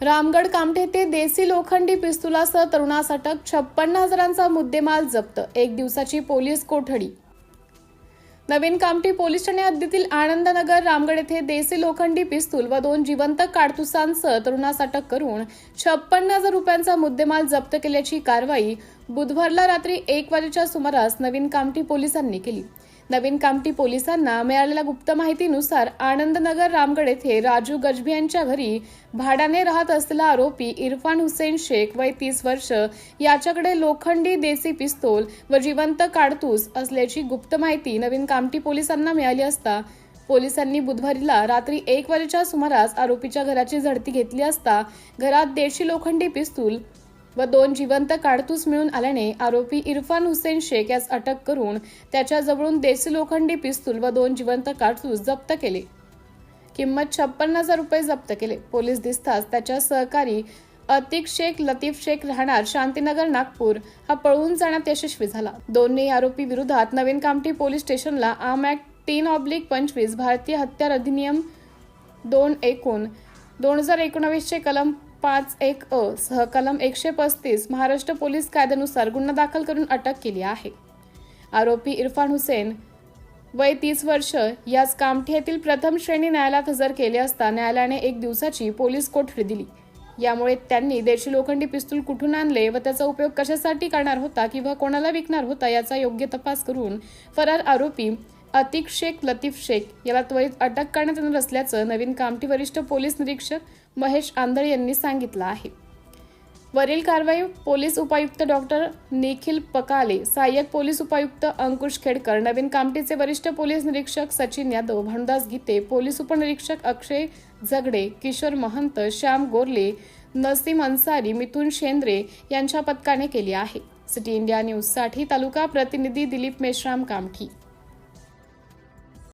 रामगड कामठे येथे देसी लोखंडी पिस्तुलासह तरुणास अटक, 56,000चा मुद्देमाल जप्त, एक दिवसाची पोलीस कोठडी। नवीन कामठी पोलीस ठाणे हद्दीतील आनंदनगर रामगड येथे देसी लोखंडी पिस्तूल व 2 जिवंत काडतुसांसह तरुणास अटक करून 56,000 रुपयांचा मुद्देमाल जप्त केल्याची कारवाई बुधवारला रात्री 1 वाजेच्या सुमारास नवीन कामठी पोलिसांनी केली। नवीन कामठी पोलिसांना मिळालेल्या गुप्त माहितीनुसार आनंदनगर रामगड येथे राजू गजभी यांच्या घरी भाड्याने राहत असलेला आरोपी इरफान हुसेन शेख वय 30 वर्ष याच्याकडे लोखंडी देसी पिस्तूल व जिवंत काडतूस असल्याची गुप्त माहिती नवीन कामठी पोलिसांना मिळाली असता पोलिसांनी बुधवारीला रात्री 1 वाजेच्या सुमारास आरोपीच्या घराची झडती घेतली असता घरात देशी लोखंडी पिस्तूल व 2 जिवंत काडतूस मिळून आल्याने आरोपी इरफान हुसेन शेख यास अटक करून त्याच्या जवळून देसी लोखंडी पिस्तूल व 2 जिवंत काडतूस जप्त केले। किंमत 56,000 रुपये जप्त केले। पोलीस दिसताच त्याच्या सहकारी अतिक शेख लतीफ शेख राहणार शांतीनगर नागपूर हा पळून जाण्यात यशस्वी झाला। दोन्ही आरोपी विरोधात नवीन कामठी पोलीस स्टेशनला आर्म ऍक्ट 3/25 भारतीय हत्यार अधिनियम 2019 चे कलम 5(1)(अ) सह कलम 135 महाराष्ट्र पोलीस कायद्यानुसार गुन्हा दाखल करून अटक केली आहे। आरोपी इरफान हुसेन वय 30 वर्ष यास कामठी येथील प्रथम श्रेणी न्यायालयात हजर केले असता न्यायालयाने 1 दिवसाची पोलीस कोठडी दिली। यामुळे त्यांनी देशी लोखंडी पिस्तूल कुठून आणले व त्याचा उपयोग कशासाठी करणार होता किंवा कोणाला विकणार होता याचा योग्य तपास करून फरार आरोपी अतिक शेख लतीफ शेख याला त्वरित अटक करण्यात येणार असल्याचं नवीन कामठी वरिष्ठ पोलीस निरीक्षक महेश आंधळे यांनी सांगितलं आहे। वरील कारवाई पोलीस उपायुक्त डॉक्टर निखिल पकाले, सहाय्यक पोलीस उपायुक्त अंकुश खेडकर, नवीन कामठीचे वरिष्ठ पोलीस निरीक्षक सचिन यादव, भानुदास गीते, पोलीस उपनिरीक्षक अक्षय झगडे, किशोर महंत, श्याम गोरले, नसीम अन्सारी, मिथुन शेंद्रे यांच्या पथकाने केली आहे। सिटी इंडिया न्यूज साठी तालुका प्रतिनिधी दिलीप मेश्राम कामठी।